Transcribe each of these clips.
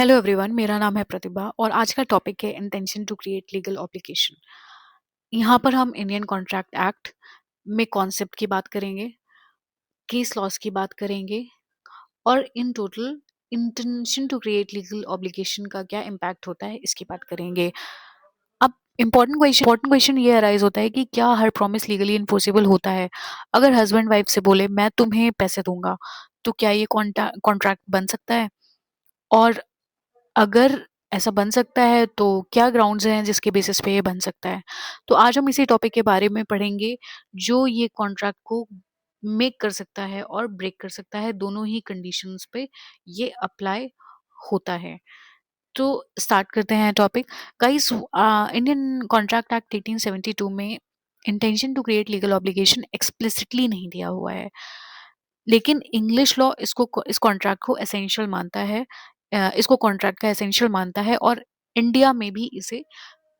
Hello everyone, मेरा नाम है प्रतिभा और आज का टॉपिक है intention to create legal obligation. यहाँ पर हम इंडियन कॉन्ट्रैक्ट एक्ट में कॉन्सेप्ट की बात करेंगे, केस लॉज की बात करेंगे और in total intention to create legal obligation का क्या इम्पैक्ट होता है इसकी बात करेंगे। अब इम्पोर्टेंट क्वेश्चन ये अराइज होता है कि क्या हर प्रॉमिस लीगली इन्फोर्सेबल होता है। अगर हस्बैंड वाइफ से बोले मैं तुम्हें पैसे दूंगा, तो क्या ये कॉन्ट्रैक्ट बन सकता है? और अगर ऐसा बन सकता है तो क्या ग्राउंड्स हैं जिसके बेसिस पे ये बन सकता है? तो आज हम इसी टॉपिक के बारे में पढ़ेंगे जो ये कॉन्ट्रैक्ट को मेक कर सकता है और ब्रेक कर सकता है, दोनों ही कंडीशंस पे ये अप्लाई होता है। तो स्टार्ट करते हैं topic. Guys, Indian contract act 1872 में intention to create legal obligation explicitly नहीं दिया हुआ है, लेकिन इंग्लिश लॉ इस कॉन्ट्रैक्ट को एसेंशियल मानता है। इसको कॉन्ट्रैक्ट का एसेंशियल मानता है और इंडिया में भी इसे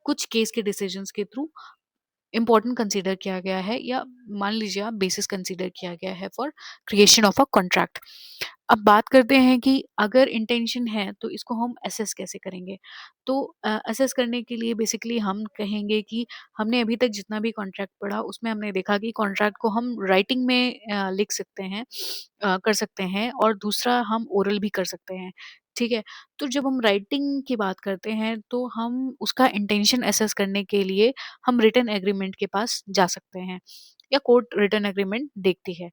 कुछ केस के डिसीजंस के थ्रू इम्पोर्टेंट कंसीडर किया गया है, या मान लीजिए आप बेसिस कंसीडर किया गया है for creation of a contract. अब बात करते हैं कि अगर इंटेंशन है तो इसको हम असेस कैसे करेंगे। तो असेस करने के लिए बेसिकली हम कहेंगे कि हमने अभी तक जितना भी कॉन्ट्रैक्ट पढ़ा उसमें हमने देखा कि कॉन्ट्रैक्ट को हम राइटिंग में लिख सकते हैं, कर सकते हैं, और दूसरा हम ओरल भी कर सकते हैं। ठीक है। तो जब हम राइटिंग की बात करते हैं तो हम उसका इंटेंशन असेस करने के लिए हम रिटन एग्रीमेंट के पास जा सकते हैं, या कोर्ट रिटन एग्रीमेंट देखती है।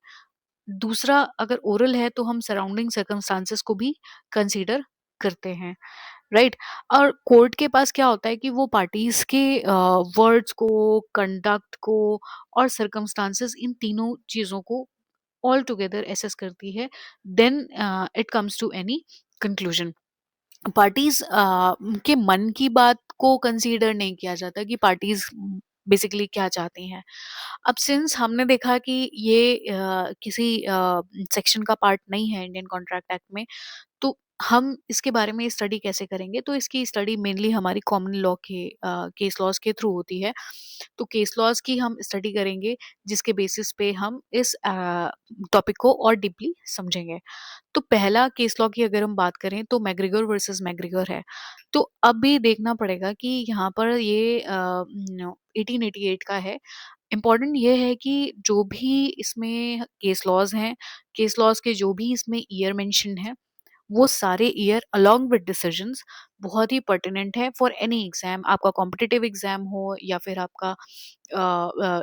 दूसरा, अगर ओरल है तो हम सराउंडिंग सर्कमस्टांसेस को भी कंसीडर करते हैं, राइट। और कोर्ट के पास क्या होता है कि वो पार्टीज के वर्ड्स को, कंडक्ट को और सर्कमस्टांसेस, इन तीनों चीज़ों को ऑल टुगेदर एसेस करती है। Then it comes to any conclusion. Parties के मन की बात को कंसीडर नहीं किया जाता कि पार्टीज बेसिकली क्या चाहती हैं। अब सिंस हमने देखा कि ये किसी सेक्शन का पार्ट नहीं है इंडियन कॉन्ट्रैक्ट एक्ट में, तो हम इसके बारे में स्टडी कैसे करेंगे? तो इसकी स्टडी मेनली हमारी कॉमन लॉ के केस लॉज के थ्रू होती है। तो केस लॉज की हम स्टडी करेंगे जिसके बेसिस पे हम इस टॉपिक को और डीपली समझेंगे। तो पहला केस लॉ की अगर हम बात करें तो मैग्रीगर वर्सेस मैग्रीगर है। तो अभी देखना पड़ेगा कि यहाँ पर ये 1888 का है। इम्पॉर्टेंट ये है कि जो भी इसमें केस लॉज हैं, केस लॉज के जो भी इसमें ईयर मेंशन है, वो सारे ईयर अलोंग विद डिसीजंस बहुत ही पर्टिनेंट है फॉर एनी एग्जाम। आपका कॉम्पिटिटिव एग्जाम हो या फिर आपका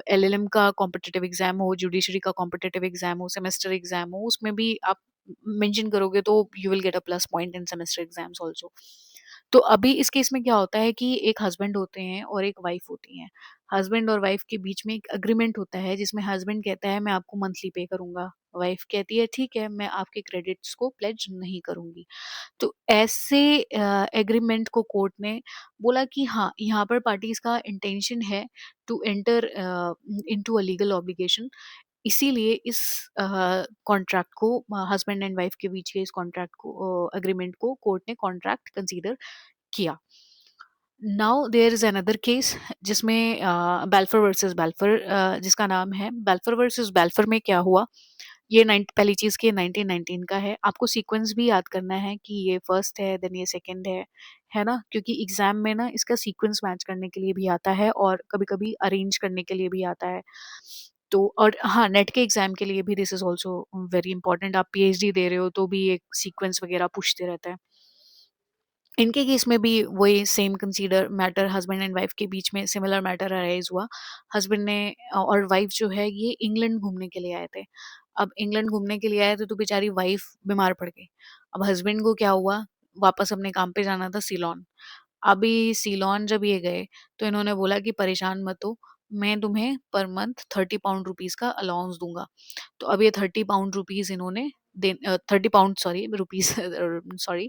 एलएलएम का कॉम्पिटिटिव एग्जाम हो, जुडिशरी का कॉम्पिटिटिव एग्जाम हो, सेमेस्टर एग्जाम हो, उसमें भी आप मेंशन करोगे तो you will get a plus point in semester exams also. तो अभी इस केस में क्या होता है कि एक हस्बैंड होते हैं और एक वाइफ होती हैं। हस्बैंड और वाइफ के बीच में एक एग्रीमेंट होता है जिसमें हस्बैंड कहता है मैं आपको मंथली पे करूंगा, वाइफ कहती है ठीक है मैं आपके क्रेडिट्स को प्लेज नहीं करूंगी। तो ऐसे एग्रीमेंट को कोर्ट ने बोला कि हाँ, यहाँ पर पार्टीज का इंटेंशन है to enter into a legal obligation. इसीलिए इस कॉन्ट्रैक्ट को, हस्बैंड एंड वाइफ के बीच के इस कॉन्ट्रैक्ट को, एग्रीमेंट को कोर्ट ने कॉन्ट्रैक्ट कंसीडर किया। Now there is another case जिसमें बेल्फर वर्सेस बेल्फर, जिसका नाम है बेल्फर वर्सेस बेल्फर। में क्या हुआ? ये पहली चीज की 1919 का है। आपको सीक्वेंस भी याद करना है कि ये फर्स्ट है, देन ये सेकंड है ना? क्योंकि एग्जाम में ना इसका सीक्वेंस मैच करने के लिए भी आता है और कभी-कभी अरेंज करने के लिए भी आता है। तो और हाँ, नेट के एग्जाम के लिए भी this is also very important. आप पीएचडी दे रहे हो तो भी एक सीक्वेंस वगैरह पूछते रहते हैं। इनके केस में भी वही same consider matter, husband and wife के बीच में सिमिलर मैटर अराइज हुआ। हस्बैंड ने और वाइफ जो है ये इंग्लैंड घूमने के लिए आए थे। अब इंग्लैंड घूमने के लिए आए थे तो बेचारी वाइफ बीमार पड़ गई। अब हस्बैंड को क्या हुआ, वापस अपने काम पे जाना था सीलोन। अभी सीलोन जब ये गए तो इन्होंने बोला कि परेशान मत हो, मैं तुम्हें पर मंथ 30 पाउंड रुपीज़ का अलाउंस दूंगा। तो अब ये 30 पाउंड रुपीज़ इन्होंने 30 pound sorry rupees sorry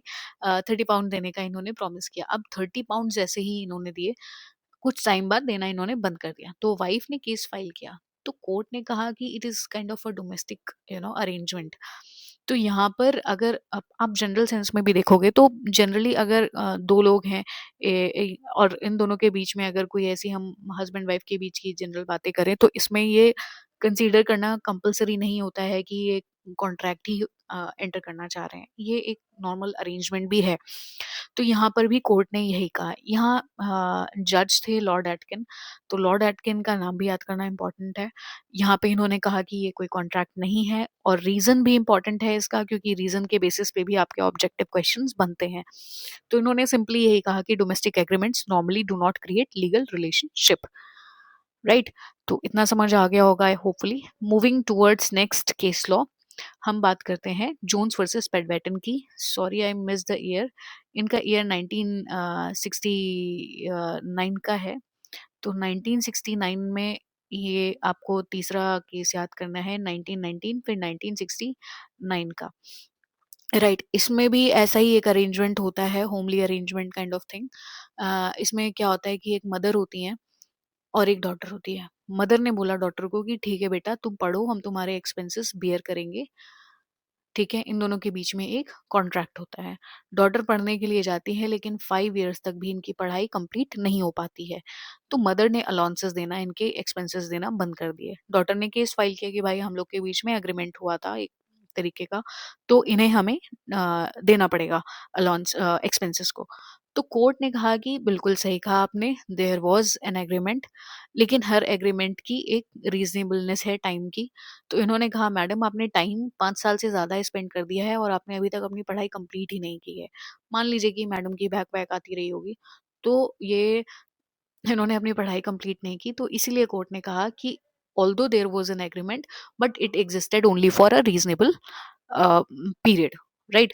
30 pound देने का इन्होंने प्रॉमिस किया। अब 30 पाउंड जैसे ही इन्होंने दिए, कुछ टाइम बाद देना इन्होंने बंद कर दिया। तो वाइफ ने केस फाइल किया। तो कोर्ट ने कहा कि it is kind of a domestic arrangement. तो यहाँ पर अगर आप जनरल सेंस में भी देखोगे तो जनरली अगर 2 लोग हैं, और इन दोनों के बीच में अगर कोई ऐसी, हम हस्बैंड वाइफ के बीच की जनरल बातें करें, तो इसमें ये कंसीडर करना कंपल्सरी नहीं होता है कि ये कॉन्ट्रैक्ट ही एंटर करना चाह रहे हैं। ये एक नॉर्मल अरेंजमेंट भी है। तो यहाँ पर भी कोर्ट ने यही कहा। यहाँ जज थे लॉर्ड एटकिन, तो लॉर्ड एटकिन का नाम भी याद करना इम्पोर्टेंट है। यहाँ पे इन्होंने कहा कि ये कोई कॉन्ट्रैक्ट नहीं है, और रीज़न भी इम्पोर्टेंट है इसका, क्योंकि रीज़न के बेसिस पे भी आपके ऑब्जेक्टिव क्वेश्चंस बनते हैं। तो इन्होंने सिंपली यही कहा कि domestic agreements normally do not create legal relationship, right. तो इतना समझ आ गया होगा hopefully. Moving towards next case law, हम बात करते हैं जोन्स वर्सेस पेडवेटन की। Sorry I miss the year, इनका ईयर 1969 का है। तो 1969 में ये आपको तीसरा केस याद करना है, 1919 फिर 1969 का, राइट। इसमें भी ऐसा ही एक अरेंजमेंट होता है, homely arrangement kind of thing. इसमें क्या होता है कि एक मदर होती है और एक डॉटर होती है। मदर ने बोला डॉटर को कि ठीक है बेटा, तुम पढ़ो, हम तुम्हारे एक्सपेंसेस बियर करेंगे, ठीक है। इन दोनों के बीच में एक कॉन्ट्रैक्ट होता है। डॉटर पढ़ने के लिए जाती है, लेकिन 5 इयर्स तक भी इनकी पढ़ाई कंप्लीट नहीं हो पाती है। तो मदर ने अलाउंसेस देना, इनके एक्सपेंसेस देना बंद कर दिए। डॉटर ने केस फाइल किया कि भाई हम लोग के बीच में एग्रीमेंट हुआ था एक तरीके का, तो इन्हें हमें देना पड़ेगा अलाउंस एक्सपेंसेस को। तो कोर्ट ने कहा कि बिल्कुल सही कहा आपने, देयर वाज़ एन एग्रीमेंट, लेकिन हर एग्रीमेंट की एक रीज़नेबलनेस है टाइम की। तो इन्होंने कहा मैडम आपने टाइम 5 साल से ज़्यादा स्पेंड कर दिया है और आपने अभी तक अपनी पढ़ाई कंप्लीट ही नहीं की है। मान लीजिए कि मैडम की बैक वैक आती रही होगी, तो ये इन्होंने अपनी पढ़ाई कंप्लीट नहीं की, तो इसीलिए कोर्ट ने कहा कि although there was an agreement, but it existed only for a reasonable period, right.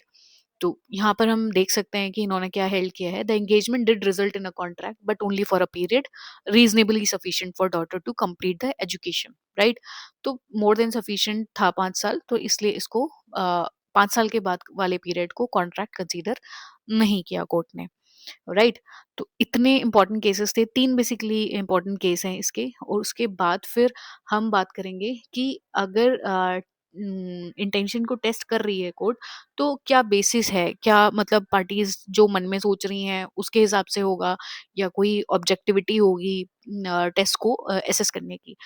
तो यहाँ पर हम देख सकते हैं कि इन्होंने क्या हेल्ड किया है, the engagement did result in a contract but only for a period reasonably sufficient for daughter to complete the education, right. तो मोर देन सफिशिएंट था 5 साल, तो इसलिए इसको 5 साल के बाद वाले पीरियड को कॉन्ट्रैक्ट कंसीडर नहीं किया कोर्ट ने, राइट। तो इतने इंपॉर्टेंट केसेस थे, 3 बेसिकली इंपॉर्टेंट केस हैं इसके, और उसके बाद फिर हम बात करेंगे कि अगर इंटेंशन को टेस्ट कर रही है कोर्ट, तो क्या बेसिस है, क्या मतलब पार्टीज जो मन में सोच रही हैं उसके हिसाब से होगा, या कोई ऑब्जेक्टिविटी होगी टेस्ट को एसेस करने की।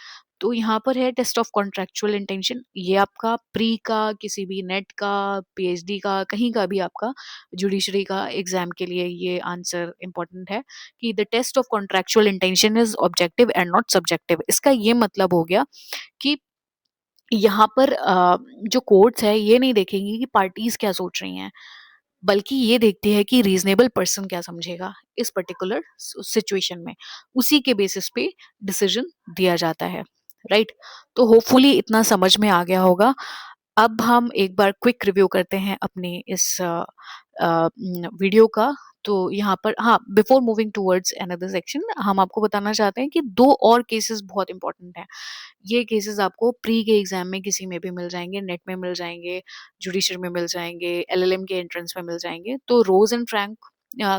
तो यहाँ पर है टेस्ट ऑफ कॉन्ट्रेक्चुअल इंटेंशन, ये आपका प्री का, किसी भी नेट का, पीएचडी का, कहीं का भी आपका जुडिशरी का एग्जाम के लिए ये आंसर इंपॉर्टेंट है कि the test of contractual intention is objective and not subjective. इसका ये मतलब हो गया कि यहाँ पर जो कोर्ट्स है ये नहीं देखेंगी कि पार्टीज क्या सोच रही हैं, बल्कि ये देखती है कि रीजनेबल पर्सन क्या समझेगा इस पर्टिकुलर सिचुएशन में, उसी के बेसिस पे डिसीजन दिया जाता है, राइट। तो होपफुली इतना समझ में आ गया होगा। अब हम एक बार क्विक रिव्यू करते हैं अपने इस वीडियो का। तो यहाँ पर हाँ, before moving towards another section, हम आपको बताना चाहते हैं कि 2 और केसेस बहुत इंपॉर्टेंट हैं। ये केसेस आपको प्री के एग्जाम में किसी में भी मिल जाएंगे, नेट में मिल जाएंगे, जुडिशरी में मिल जाएंगे, एलएलएम के एंट्रेंस में मिल जाएंगे। तो रोज एंड फ्रैंक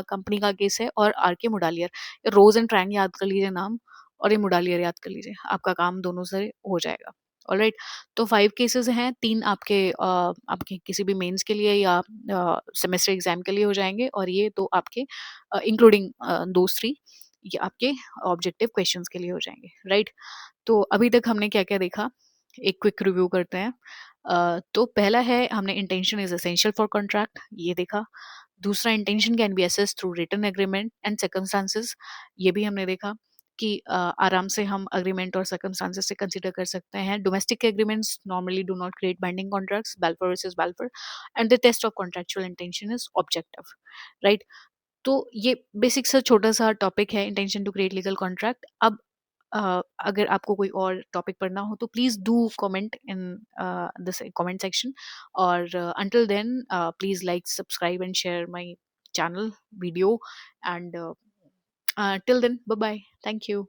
कंपनी का केस है, और आर के मुडालियर। रोज एंड फ्रैंक याद कर लीजिए नाम, और ये मुडालियर याद कर लीजिए, आपका काम दोनों से हो जाएगा। ऑलराइट। तो 5 केसेस हैं, 3 आपके किसी भी मेंस के लिए या सेमेस्टर एग्जाम के लिए हो जाएंगे, और ये 2 आपके इंक्लूडिंग दोज 3 ये आपके ऑब्जेक्टिव क्वेश्चंस के लिए हो जाएंगे, राइट। तो अभी तक हमने क्या-क्या देखा, एक क्विक रिव्यू करते हैं। तो पहला है, हमने intention is essential for contract, ये देखा। दूसरा, intention can be assessed through written agreement and circumstances, ये भी हमने देखा कि आराम से हम अग्रीमेंट और सर्कमस्टांसेस से कंसीडर कर सकते हैं। Domestic agreements normally do not create binding contracts, Balfour versus Balfour, and the test of contractual intention is objective, right. तो ये बेसिक सा छोटा सा टॉपिक है, intention to create legal contract. अब अगर आपको कोई और टॉपिक पढ़ना हो तो please do comment in this comment section, और until then please like, subscribe and share my channel video, and till then, bye bye, thank you.